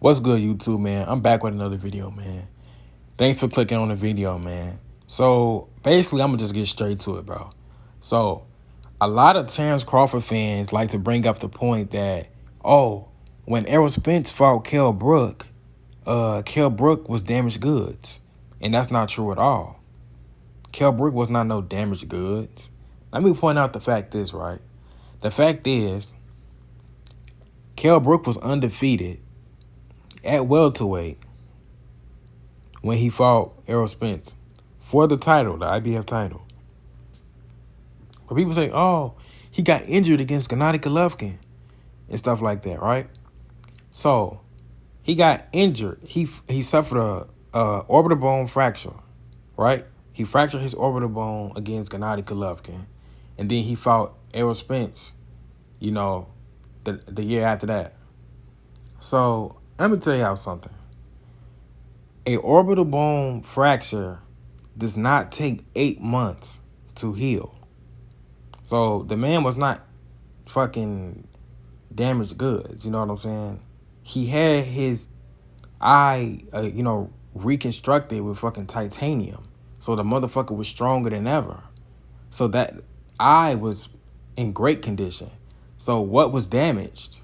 What's good, YouTube, man? I'm back with another video, man. Thanks for clicking on the video, man. So, basically, I'm going to just get straight to it, bro. So, a lot of Terrence Crawford fans like to bring up the point that, oh, when Errol Spence fought Kell Brook, Kell Brook was damaged goods. And that's not true at all. Kell Brook was not no damaged goods. Let me point out the fact is, right? The fact is, Kell Brook was undefeated at welterweight when he fought Errol Spence for the title, the IBF title. But people say, oh, he got injured against Gennady Golovkin and stuff like that, right? So he got injured. He suffered a orbital bone fracture, right? He fractured his orbital bone against Gennady Golovkin, and then he fought Errol Spence, the year after that. So let me tell y'all something. A orbital bone fracture does not take 8 months to heal. So the man was not fucking damaged goods, you know what I'm saying? He had his eye, reconstructed with fucking titanium. So the motherfucker was stronger than ever. So that eye was in great condition. So what was damaged?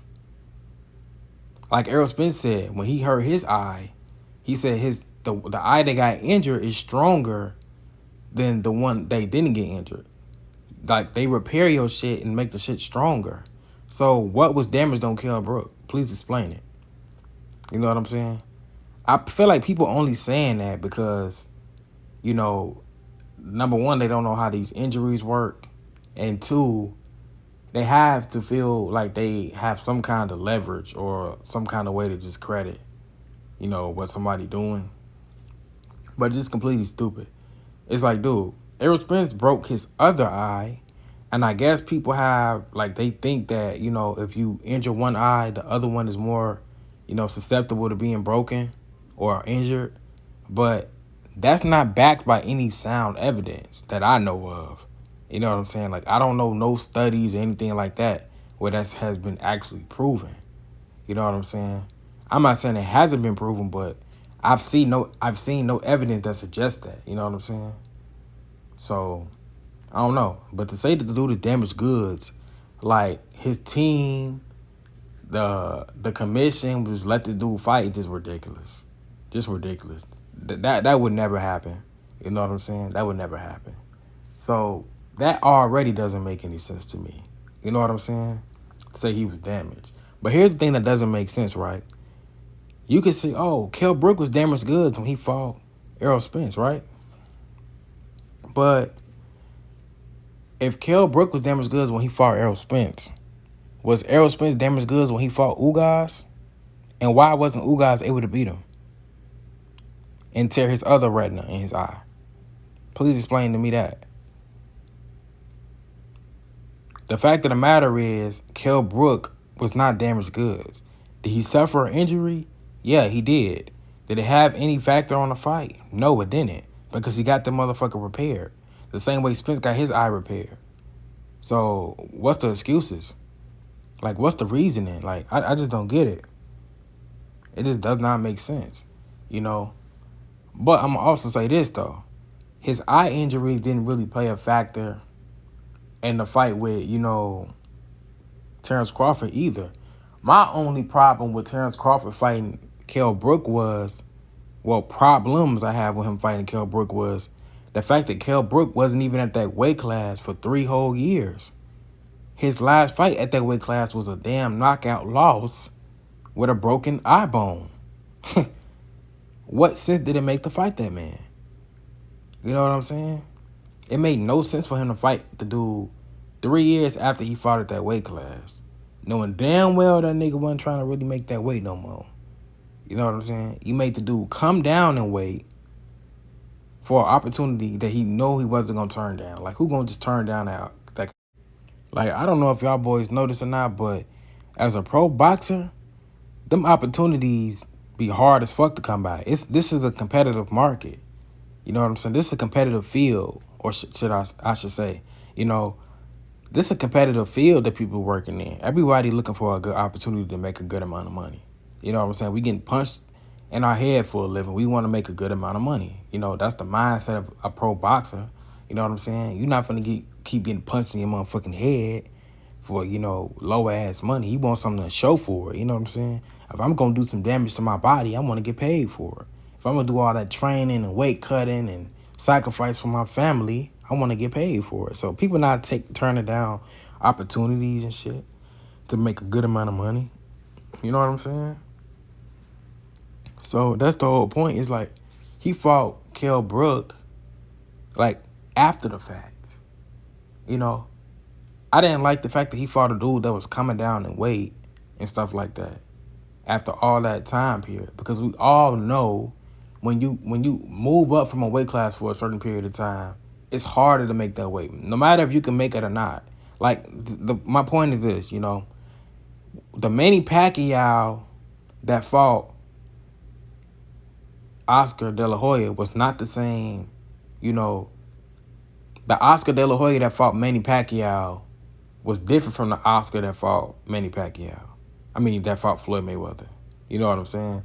Like Errol Spence said, when he hurt his eye, he said the eye that got injured is stronger than the one they didn't get injured. Like, they repair your shit and make the shit stronger. So what was damaged on Kell Brook? Please explain it. You know what I'm saying? I feel like people only saying that because, number one, they don't know how these injuries work. And two, they have to feel like they have some kind of leverage or some kind of way to just credit, what somebody doing. But it's completely stupid. It's like, dude, Errol Spence broke his other eye, and I guess people have, they think that, if you injure one eye, the other one is more, susceptible to being broken or injured. But that's not backed by any sound evidence that I know of. You know what I'm saying? Like, I don't know no studies or anything like that where that has been actually proven. You know what I'm saying? I'm not saying it hasn't been proven, but I've seen no evidence that suggests that. You know what I'm saying? So, I don't know. But to say that the dude is damaged goods, like his team, the commission was let the dude fight, just ridiculous. Just ridiculous. That would never happen. You know what I'm saying? That would never happen. So that already doesn't make any sense to me. You know what I'm saying? Say he was damaged. But here's the thing that doesn't make sense, right? You could say, oh, Kell Brook was damaged goods when he fought Errol Spence, right? But if Kell Brook was damaged goods when he fought Errol Spence, was Errol Spence damaged goods when he fought Ugas? And why wasn't Ugas able to beat him and tear his other retina in his eye? Please explain to me that. The fact of the matter is, Kell Brook was not damaged goods. Did he suffer an injury? Yeah, he did. Did it have any factor on the fight? No, it didn't. Because he got the motherfucker repaired. The same way Spence got his eye repaired. So, what's the excuses? Like, what's the reasoning? Like, I just don't get it. It just does not make sense, But I'm going to also say this, though. His eye injury didn't really play a factor in the fight with, Terrence Crawford either. My only problem with Terrence Crawford fighting Kell Brook problems I have with him fighting Kell Brook was the fact that Kell Brook wasn't even at that weight class for 3 whole years. His last fight at that weight class was a damn knockout loss with a broken eye bone. What sense did it make to fight that man? You know what I'm saying? It made no sense for him to fight the dude 3 years after he fought at that weight class, knowing damn well that nigga wasn't trying to really make that weight no more. You know what I'm saying? You made the dude come down in weight for an opportunity that he know he wasn't going to turn down. Like, who going to just turn down that? Like, I don't know if y'all boys know this or not, but as a pro boxer, them opportunities be hard as fuck to come by. This is a competitive market. You know what I'm saying? This is a competitive field, or I should say, this is a competitive field that people working in. Everybody looking for a good opportunity to make a good amount of money. You know what I'm saying? We getting punched in our head for a living. We want to make a good amount of money. You know, that's the mindset of a pro boxer. You know what I'm saying? You're not gonna keep getting punched in your motherfucking head for, you know, low ass money. You want something to show for it. You know what I'm saying? If I'm gonna do some damage to my body, I want to get paid for it. If I'm gonna do all that training and weight cutting and sacrifice for my family, I want to get paid for it. So people not turning down opportunities and shit to make a good amount of money. You know what I'm saying? So that's the whole point. It's like he fought Kell Brook like after the fact. You know, I didn't like the fact that he fought a dude that was coming down in weight and stuff like that after all that time period, because we all know when you move up from a weight class for a certain period of time, it's harder to make that weight, no matter if you can make it or not. Like my point is this, you know, the Manny Pacquiao that fought Oscar De La Hoya was not the same, you know. The Oscar De La Hoya that fought Manny Pacquiao was different from the Oscar that fought Manny Pacquiao. I mean, that fought Floyd Mayweather. You know what I'm saying?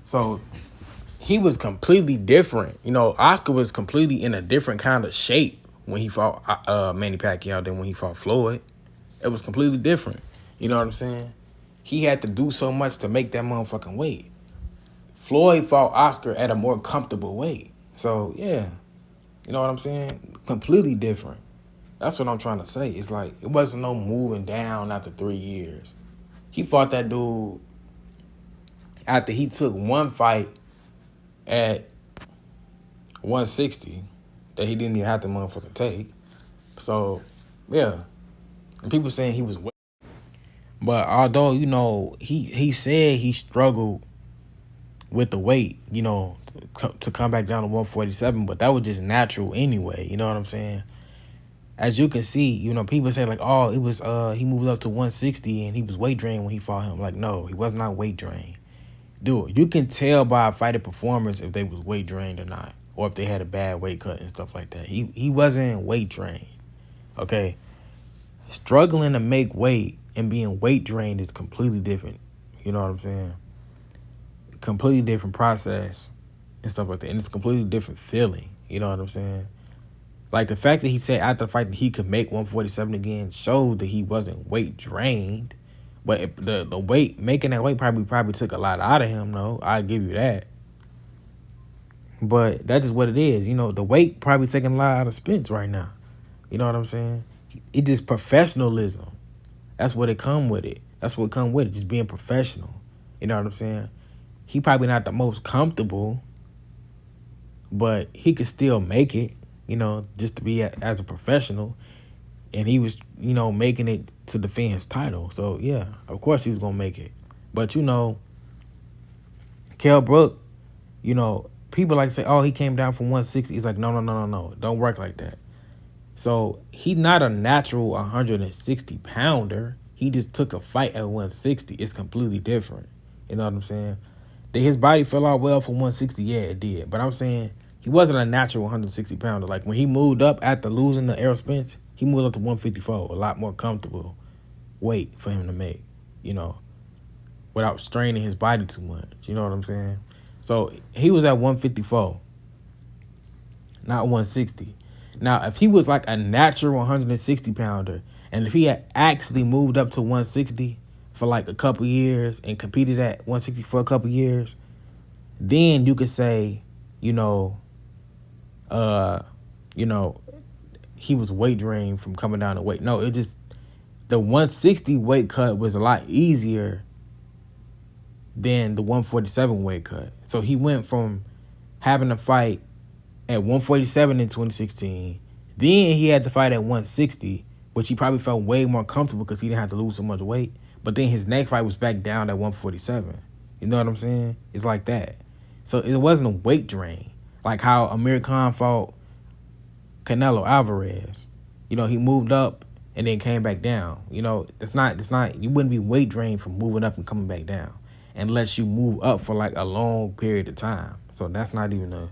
So he was completely different. You know, Oscar was completely in a different kind of shape when he fought Manny Pacquiao than when he fought Floyd. It was completely different. You know what I'm saying? He had to do so much to make that motherfucking weight. Floyd fought Oscar at a more comfortable weight. So, yeah. You know what I'm saying? Completely different. That's what I'm trying to say. It's like, it wasn't no moving down after 3 years. He fought that dude after he took one fight at 160 that he didn't even have to motherfucking take. So, yeah. And people saying he was... But although, you know, he said he struggled with the weight, you know, to come back down to 147, but that was just natural anyway, you know what I'm saying? As you can see, you know, people say like, oh, it was he moved up to 160 and he was weight drained when he fought him. Like, no, he was not weight drained. Dude, you can tell by a fighter performance if they was weight drained or not, or if they had a bad weight cut and stuff like that. He wasn't weight drained. Okay? Struggling to make weight and being weight drained is completely different. You know what I'm saying? Completely different process and stuff like that. And it's a completely different feeling. You know what I'm saying? Like, the fact that he said after the fight that he could make 147 again showed that he wasn't weight drained. But the weight, making that weight probably took a lot out of him, though. I give you that. But that's just what it is. You know, the weight probably taking a lot out of Spence right now. You know what I'm saying? It just professionalism. That's what it come with it. That's what come with it, just being professional. You know what I'm saying? He probably not the most comfortable, but he could still make it, you know, just to be as a professional. And he was, you know, making it to defend his title. So, yeah, of course he was going to make it. But, you know, Kell Brook, you know, people like to say, oh, he came down from 160. He's like, no. Don't work like that. So, he's not a natural 160-pounder. He just took a fight at 160. It's completely different. You know what I'm saying? Did his body fell out well from 160? Yeah, it did. But I'm saying he wasn't a natural 160-pounder. Like, when he moved up after losing to Errol Spence, he moved up to 154, a lot more comfortable weight for him to make, you know, without straining his body too much. You know what I'm saying? So he was at 154, not 160. Now, if he was like a natural 160-pounder, and if he had actually moved up to 160 for like a couple years and competed at 160 for a couple years, then you could say, you know, he was weight drained from coming down to weight. No, it just, the 160 weight cut was a lot easier than the 147 weight cut. So he went from having to fight at 147 in 2016. Then he had to fight at 160, which he probably felt way more comfortable because he didn't have to lose so much weight. But then his next fight was back down at 147. You know what I'm saying? It's like that. So it wasn't a weight drain. Like how Amir Khan fought Canelo Alvarez. You know, he moved up and then came back down. You know, it's not, you wouldn't be weight drained from moving up and coming back down unless you move up for like a long period of time. So that's not even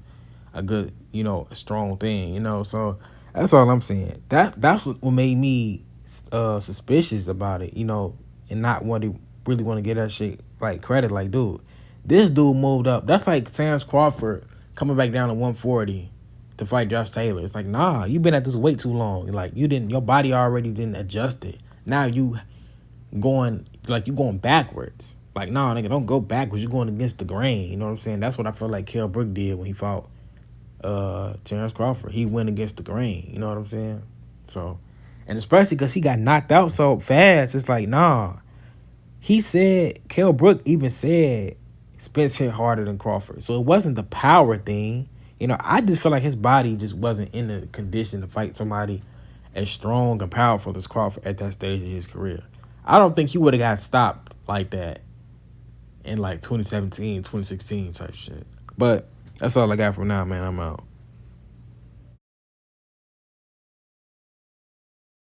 a good, you know, a strong thing, you know. So that's all I'm saying. That's what made me suspicious about it, you know, and not really want to get that shit like credit. Like, dude, this dude moved up. That's like Terrence Crawford coming back down to 140 to fight Josh Taylor. It's like, nah, you been at this weight too long. Like, your body already didn't adjust it. Now you going backwards. Like, nah, nigga, don't go backwards. You're going against the grain. You know what I'm saying? That's what I feel like Kell Brook did when he fought Terrence Crawford. He went against the grain. You know what I'm saying? So, and especially because he got knocked out so fast, it's like, nah. Kell Brook even said Spence hit harder than Crawford. So it wasn't the power thing. You know, I just feel like his body just wasn't in the condition to fight somebody as strong and powerful as Crawford at that stage of his career. I don't think he would have got stopped like that in like 2017, 2016 type shit. But that's all I got for now, man. I'm out.